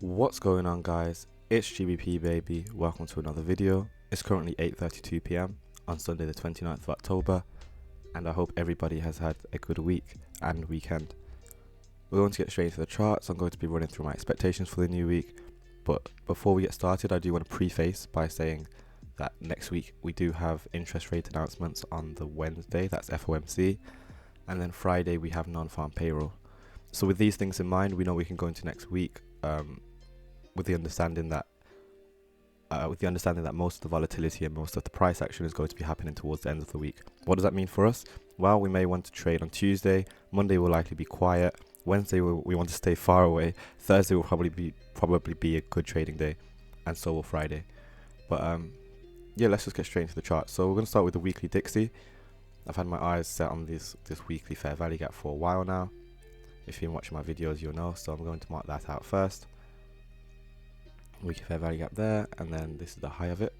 What's going on, guys? It's GBP baby. Welcome to another video. It's currently 8:32 p.m. on Sunday the 29th of October, and I hope everybody has had a good week and weekend. We're going to get straight into the charts. I'm going to be running through my expectations for the new week, but before we get started, I do want to preface by saying that next week we do have interest rate announcements on the Wednesday, that's FOMC, and then Friday we have non-farm payroll. So with these things in mind, we know we can go into next week with the understanding that most of the volatility and most of the price action is going to be happening towards the end of the week. What does that mean for us? Well, we may want to trade on Tuesday. Monday will likely be quiet. Wednesday we want to stay far away. Thursday will probably be a good trading day, and so will Friday. But yeah, let's just get straight into the chart. So we're going to start with the weekly Dixie. I've had my eyes set on this weekly fair value gap for a while now. If you've been watching my videos, you'll know. So I'm going to mark that out first. Weekly fair value gap there, and then this is the high of it.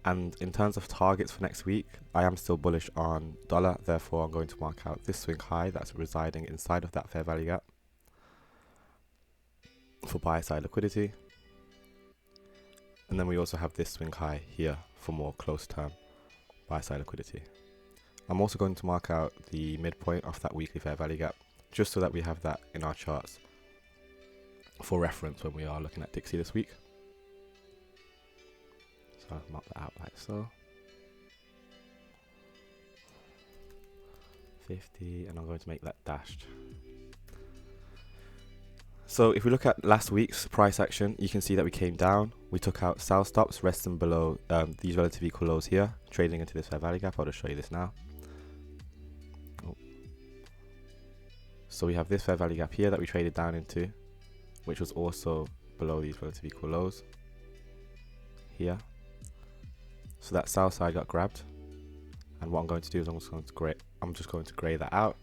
And in terms of targets for next week, I am still bullish on dollar. Therefore, I'm going to mark out this swing high that's residing inside of that fair value gap for buy side liquidity. And then we also have this swing high here for more close term buy side liquidity. I'm also going to mark out the midpoint of that weekly fair value gap, just so that we have that in our charts for reference when we are looking at Dixie this week. So I'll mark that out like so. 50, and I'm going to make that dashed. So if we look at last week's price action, you can see that we came down. We took out sell stops resting below these relative equal lows here, trading into this fair value gap. I'll just show you this now. So we have this fair value gap here that we traded down into, which was also below these relative equal lows here. So that sell side got grabbed, and what I'm going to do is I'm just going to grey that out,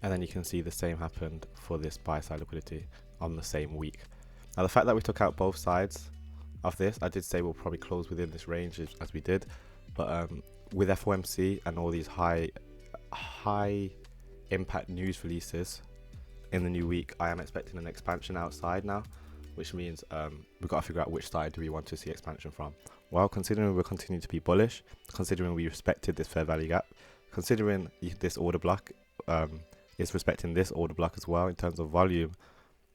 and then you can see the same happened for this buy side liquidity on the same week. Now the fact that we took out both sides of this, I did say we'll probably close within this range as we did, but with FOMC and all these high impact news releases in the new week, I am expecting an expansion outside now, which means we've got to figure out which side do we want to see expansion from. Well, considering we're continuing to be bullish, considering we respected this fair value gap, considering this order block is respecting this order block as well in terms of volume,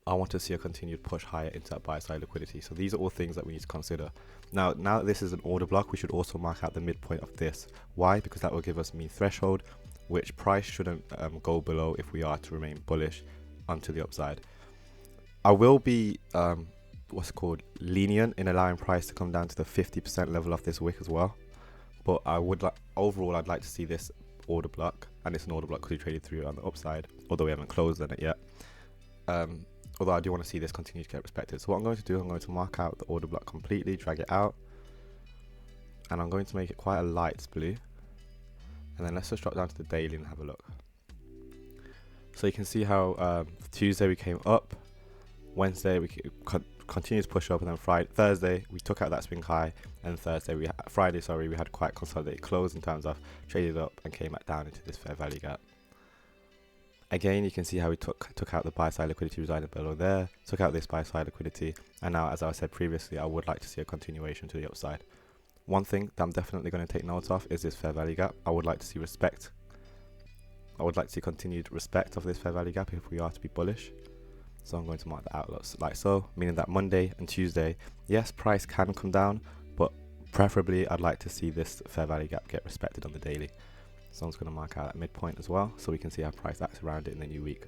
I want to see a continued push higher into that buy side liquidity. So these are all things that we need to consider. Now that this is an order block, we should also mark out the midpoint of this. Why? Because that will give us mean threshold, which price shouldn't go below if we are to remain bullish onto the upside. I will be lenient in allowing price to come down to the 50% level of this wick as well, but I would overall I'd like to see this order block, and it's an order block because we traded through on the upside, although we haven't closed on it yet. Although I do want to see this continue to get respected. So what I'm going to do, I'm going to mark out the order block completely, drag it out, and I'm going to make it quite a light blue. And then let's just drop down to the daily and have a look. So you can see how Tuesday we came up, Wednesday we continued to push up, and then Thursday we took out that swing high, and Friday we had quite consolidated close in terms of traded up and came back down into this fair value gap. Again, you can see how we took out the buy side liquidity residing below there, took out this buy side liquidity, and now, as I said previously, I would like to see a continuation to the upside. One thing that I'm definitely going to take note of is this fair value gap. I would like to see respect. I would like to see continued respect of this fair value gap if we are to be bullish. So I'm going to mark the outlooks like so, meaning that Monday and Tuesday, yes, price can come down, but preferably I'd like to see this fair value gap get respected on the daily. So I'm just going to mark out that midpoint as well, so we can see how price acts around it in the new week.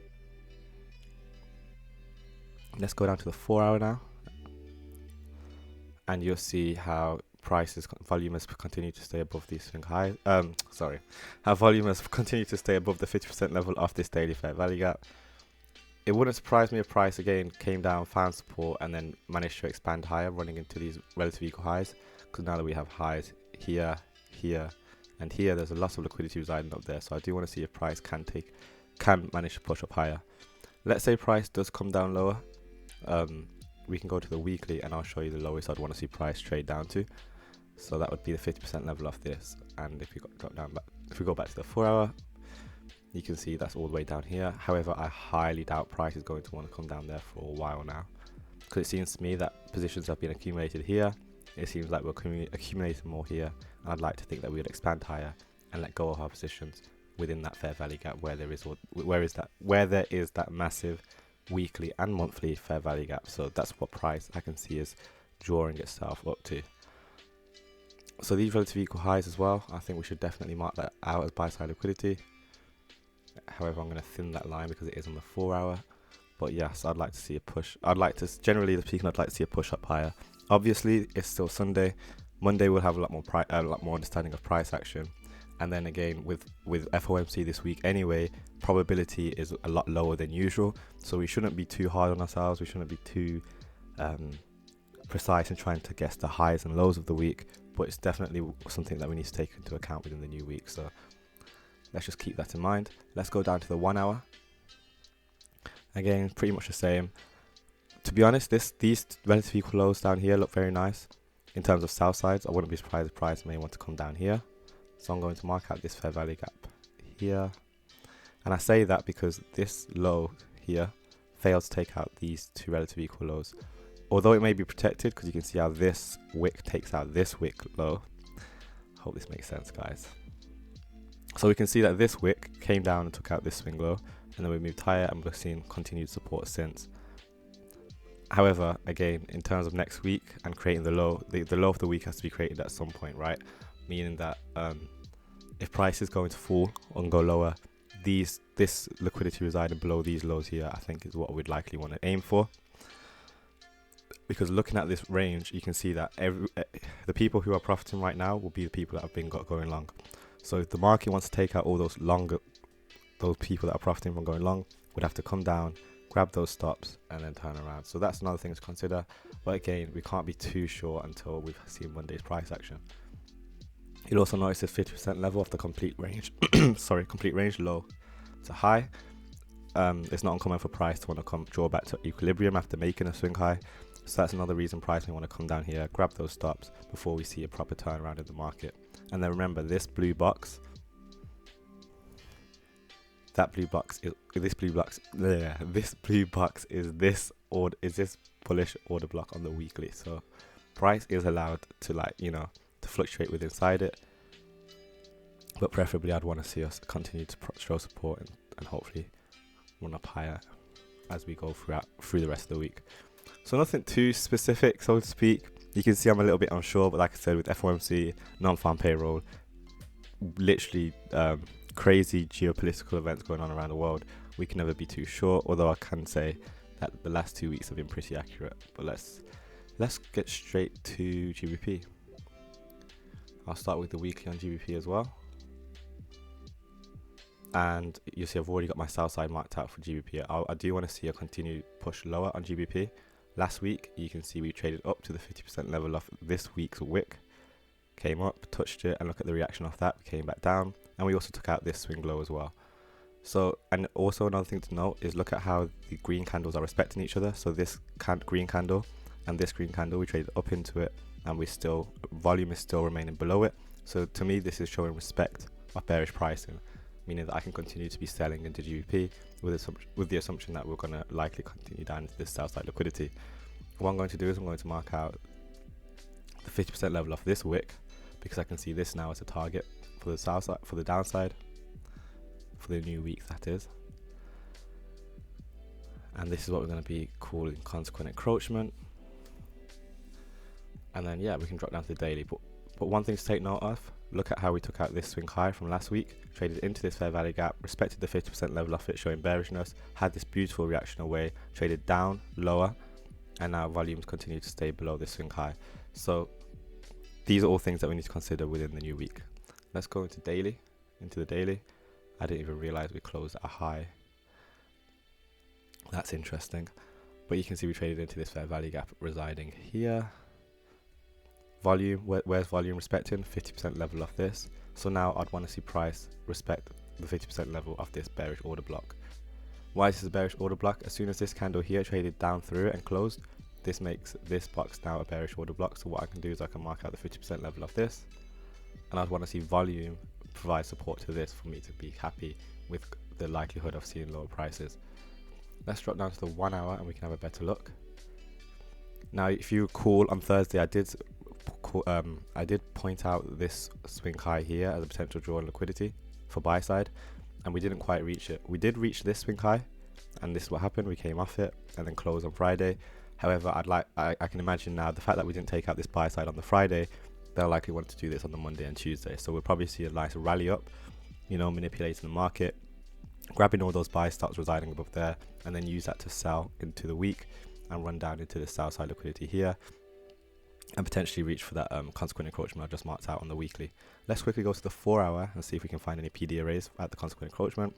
Let's go down to the 4 hour now, and you'll see how volume has continued to stay above these swing highs. How volume has continued to stay above the 50% level of this daily fair value gap. It wouldn't surprise me if price again came down, found support, and then managed to expand higher, running into these relative equal highs. Because now that we have highs here, here, and here, there's a lot of liquidity residing up there. So I do want to see if price can manage to push up higher. Let's say price does come down lower. We can go to the weekly, and I'll show you the lowest I'd want to see price trade down to. So that would be the 50% level of this. And if we go back to the 4 hour, You can see that's all the way down here. However, I highly doubt price is going to want to come down there for a while now, because it seems to me that positions have been accumulated here. It seems like we're accumulating more here, and I'd like to think that we would expand higher and let go of our positions within that fair value gap where there is that massive weekly and monthly fair value gap. So that's what price I can see is drawing itself up to. So these relative equal highs as well, I think we should definitely mark that out as buy side liquidity. However, I'm going to thin that line because it is on the 4 hour. But yes, I'd like to see a push. Generally speaking, I'd like to see a push up higher. Obviously, it's still Sunday. Monday we'll have a lot more understanding of price action. And then again, with FOMC this week anyway, probability is a lot lower than usual. So we shouldn't be too hard on ourselves. We shouldn't be too precise in trying to guess the highs and lows of the week. But it's definitely something that we need to take into account within the new week. So let's just keep that in mind. Let's go down to the 1 hour. Again, pretty much the same. To be honest, these relative equal lows down here look very nice. In terms of sell sides, I wouldn't be surprised if price may want to come down here. So I'm going to mark out this fair value gap here. And I say that because this low here failed to take out these two relative equal lows. Although it may be protected, because you can see how this wick takes out this wick low. Hope this makes sense, guys. So we can see that this wick came down and took out this swing low, and then we moved higher and we're seeing continued support since. However, again, in terms of next week and creating the low, the low of the week has to be created at some point, right? Meaning that if price is going to fall and go lower, this liquidity residing below these lows here, I think is what we'd likely want to aim for. Because looking at this range, you can see that the people who are profiting right now will be the people that have been going long. So if the market wants to take out all those people that are profiting from going long, would have to come down, grab those stops, and then turn around. So that's another thing to consider. But again, we can't be too sure until we've seen Monday's price action. You'll also notice this 50% level of the complete range, complete range low to high. It's not uncommon for price to want to draw back to equilibrium after making a swing high. So that's another reason price may want to come down here, grab those stops before we see a proper turnaround in the market. And then remember, this blue box is this bullish order block on the weekly. So price is allowed to to fluctuate with inside it, but preferably I'd want to see us continue to show support and hopefully run up higher as we go through the rest of the week. So nothing too specific, so to speak. You can see I'm a little bit unsure, but like I said, with FOMC, non-farm payroll, literally crazy geopolitical events going on around the world, we can never be too sure. Although I can say that the last 2 weeks have been pretty accurate. But let's get straight to GBP. I'll start with the weekly on GBP as well. And you see I've already got my sell side marked out for GBP. I do want to see a continued push lower on GBP. Last week, you can see we traded up to the 50% level of this week's wick. Came up, touched it, and look at the reaction off that. We came back down, and we also took out this swing low as well. So, and also another thing to note is look at how the green candles are respecting each other. So this green candle and this green candle, we traded up into it, and volume is still remaining below it. So to me, this is showing respect of bearish pricing, meaning that I can continue to be selling into GBP with the assumption that we're going to likely continue down into this sell side liquidity. What I'm going to do is I'm going to mark out the 50% level of this wick, because I can see this now as a target for the sell side, for the downside, for the new week, that is. And this is what we're going to be calling consequent encroachment. And then yeah, we can drop down to the daily. But one thing to take note of, look at how we took out this swing high from last week, traded into this fair value gap, respected the 50% level of it, showing bearishness, had this beautiful reaction away, traded down, lower, and now volumes continue to stay below this swing high. So these are all things that we need to consider within the new week. Let's go into the daily. I didn't even realize we closed at a high. That's interesting. But you can see we traded into this fair value gap residing here. Volume, where's volume respecting? 50% level of this. So now I'd want to see price respect the 50% level of this bearish order block. Why is this a bearish order block? As soon as this candle here traded down through it and closed, this makes this box now a bearish order block. So what I can do is I can mark out the 50% level of this, and I'd want to see volume provide support to this for me to be happy with the likelihood of seeing lower prices. Let's drop down to the 1 hour and we can have a better look. Now, if you recall, on Thursday I did point out this swing high here as a potential draw on liquidity for buy side, and we didn't quite reach it. We did reach this swing high, and this is what happened. We came off it and then closed on Friday. However, I can imagine now the fact that we didn't take out this buy side on the Friday, they'll likely want to do this on the Monday and Tuesday. So we'll probably see a nice rally up, you know, manipulating the market, grabbing all those buy stocks residing above there, and then use that to sell into the week and run down into the sell side liquidity here, and potentially reach for that consequent encroachment I just marked out on the weekly. Let's quickly go to the 4 hour and see if we can find any PD arrays at the consequent encroachment.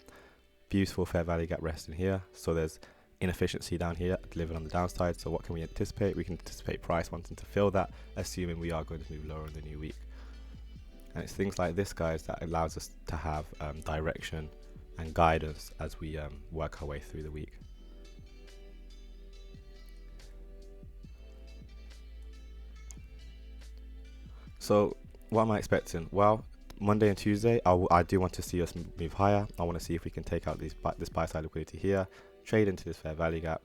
Beautiful fair value gap resting here. So there's inefficiency down here delivered on the downside. So what can we anticipate? We can anticipate price wanting to fill that, assuming we are going to move lower in the new week. And it's things like this, guys, that allows us to have direction and guidance as we work our way through the week. So what am I expecting? Well, Monday and Tuesday, I do want to see us move higher. I want to see if we can take out this buy side liquidity here, trade into this fair value gap,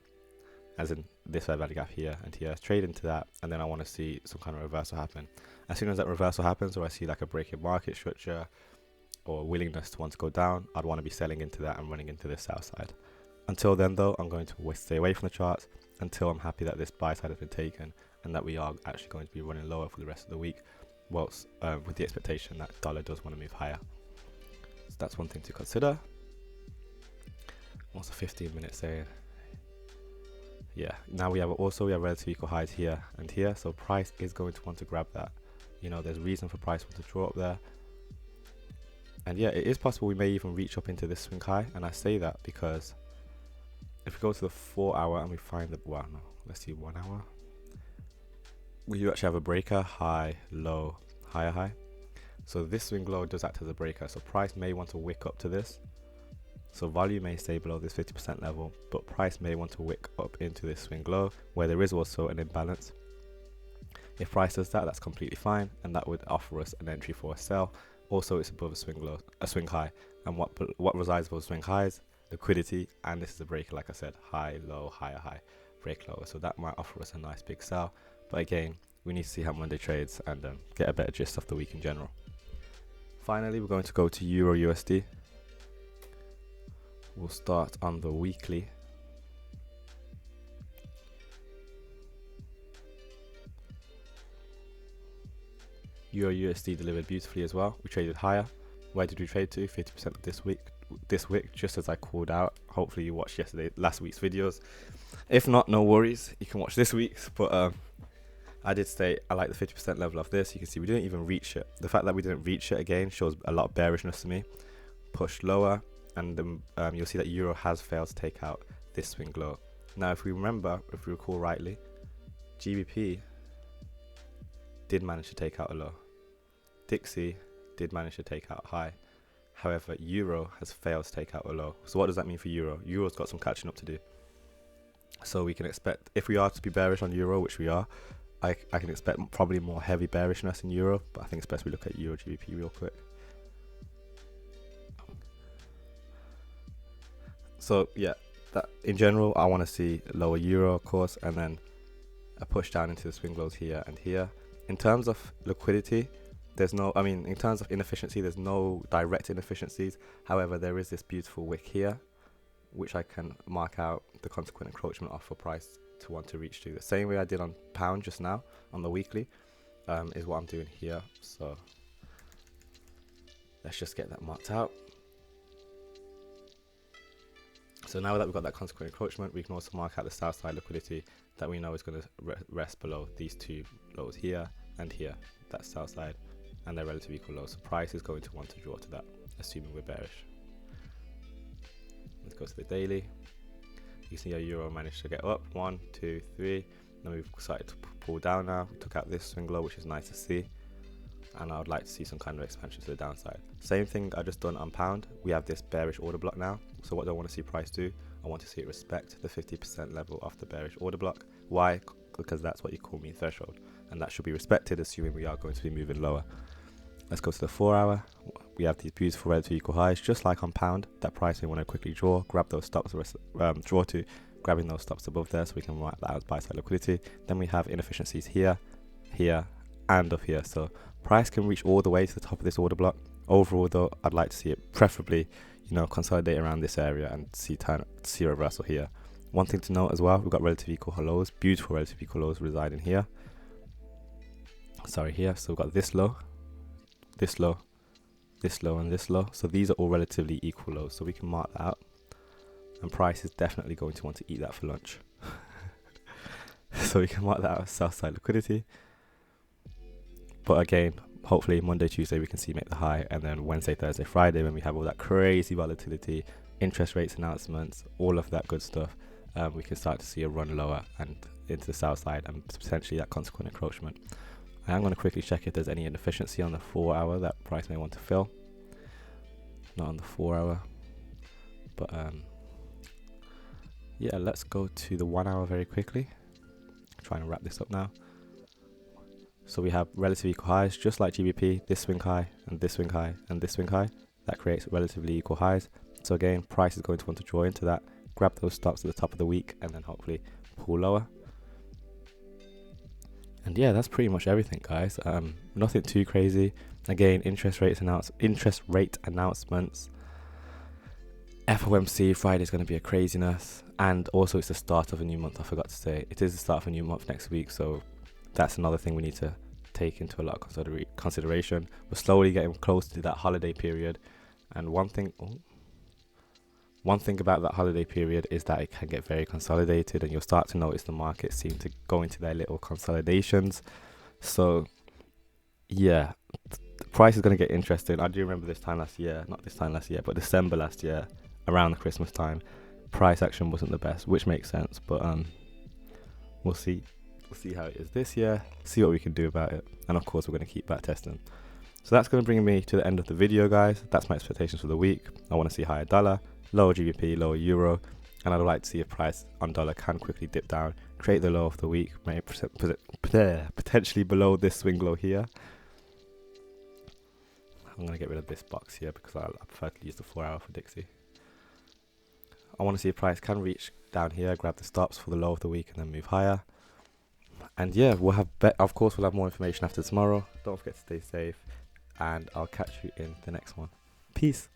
as in this fair value gap here and here, trade into that, and then I want to see some kind of reversal happen. As soon as that reversal happens, or I see like a break in market structure or willingness to want to go down, I'd want to be selling into that and running into this sell side. Until then though, I'm going to stay away from the charts until I'm happy that this buy side has been taken and that we are actually going to be running lower for the rest of the week, whilst with the expectation that dollar does want to move higher. So that's one thing to consider. What's the 15-minute saying? Yeah, now we have relatively equal highs here and here, so price is going to want to grab that. You know, there's reason for price to draw up there. And yeah, it is possible we may even reach up into this swing high, and I say that because if we go to the 4 hour and we find the, well, no, let's see, 1 hour. We do actually have a breaker, high, low, higher high. So this swing low does act as a breaker, so price may want to wick up to this. So volume may stay below this 50% level, but price may want to wick up into this swing low where there is also an imbalance. If price does that, that's completely fine, and that would offer us an entry for a sell. Also, it's above a swing high, and what resides above swing highs? Liquidity, and this is a breaker, like I said, high, low, higher high, break lower. So that might offer us a nice big sell. But again, we need to see how Monday trades and get a better gist of the week in general. Finally, we're going to go to EURUSD. We'll start on the weekly. EURUSD delivered beautifully as well. We traded higher. Where did we trade to? 50% of this week, just as I called out. Hopefully you watched last week's videos. If not, no worries, you can watch this week's. But I did say I like the 50% level of this. You can see we didn't even reach it. The fact that we didn't reach it again shows a lot of bearishness to me. Pushed lower, and you'll see that Euro has failed to take out this swing low. Now, if we recall rightly, GBP did manage to take out a low. DXY did manage to take out a high. However, Euro has failed to take out a low. So what does that mean for Euro? Euro's got some catching up to do. So we can expect, if we are to be bearish on Euro, which we are, I can expect probably more heavy bearishness in Euro, but I think it's best we look at Euro GBP real quick. So yeah, that in general, I want to see lower Euro, of course, and then a push down into the swing lows here and here. In terms of liquidity, in terms of inefficiency, there's no direct inefficiencies. However, there is this beautiful wick here, which I can mark out the consequent encroachment off for price to want to reach to. The same way I did on pound just now on the weekly is what I'm doing here. So let's just get that marked out. So now that we've got that consequent encroachment, we can also mark out the south side liquidity that we know is going to rest below these two lows here and here. That's south side, and they're relatively equal lows. So price is going to want to draw to that, assuming we're bearish. Let's go to the daily. You see our Euro managed to get up 1, 2, 3. Then we've started to pull down now. We took out this swing low, which is nice to see. And I would like to see some kind of expansion to the downside. Same thing I just done on pound. We have this bearish order block now. So what do I want to see price do? I want to see it respect the 50% level of the bearish order block. Why? Because that's what you call mean threshold. And that should be respected, assuming we are going to be moving lower. Let's go to the 4 hour. we have these beautiful relative equal highs, just like on pound. That price we want to quickly grab those stops, grabbing those stops above there, so we can mark that as buy side liquidity. Then we have inefficiencies here, here, and up here. So price can reach all the way to the top of this order block. Overall, though, I'd like to see it preferably, consolidate around this area and see a reversal here. One thing to note as well, we've got relative equal lows, beautiful relative equal lows residing here. Here. So we've got this low, this low, this low, and this low. So these are all relatively equal lows. So we can mark that out. And price is definitely going to want to eat that for lunch. So we can mark that out as south side liquidity. But again, hopefully Monday, Tuesday we can see make the high, and then Wednesday, Thursday, Friday, when we have all that crazy volatility, interest rates announcements, all of that good stuff, we can start to see a run lower and into the south side and potentially that consequent encroachment. I am going to quickly check if there's any inefficiency on the 4 hour that price may want to fill. Not on the 4 hour, but yeah, let's go to the 1 hour very quickly. Trying to wrap this up now. So we have relative equal highs, just like GBP, this swing high and this swing high and this swing high. That creates relatively equal highs. So again, price is going to want to draw into that, grab those stops at the top of the week, and then hopefully pull lower. And yeah, that's pretty much everything, guys. Nothing too crazy. Again, interest rate announcements. FOMC Friday is going to be a craziness, and also it's the start of a new month. I forgot to say it is the start of a new month next week, so that's another thing we need to take into a lot of consideration. We're slowly getting close to that holiday period, and one thing about that holiday period is that it can get very consolidated, and you'll start to notice the market seem to go into their little consolidations. So yeah, the price is going to get interesting. I do remember December last year, around the Christmas time, price action wasn't the best, which makes sense, but we'll see how it is this year, see what we can do about it, and of course we're going to keep back testing. So that's going to bring me to the end of the video, guys. That's my expectations for the week. I want to see higher dollar, lower GBP, lower euro, and I'd like to see if price on dollar can quickly dip down, create the low of the week, maybe potentially below this swing low here. I'm going to get rid of this box here because I prefer to use the 4 hour for Dixie. I want to see if price can reach down here, grab the stops for the low of the week, and then move higher. And yeah, we'll have more information after tomorrow. Don't forget to stay safe, and I'll catch you in the next one. Peace.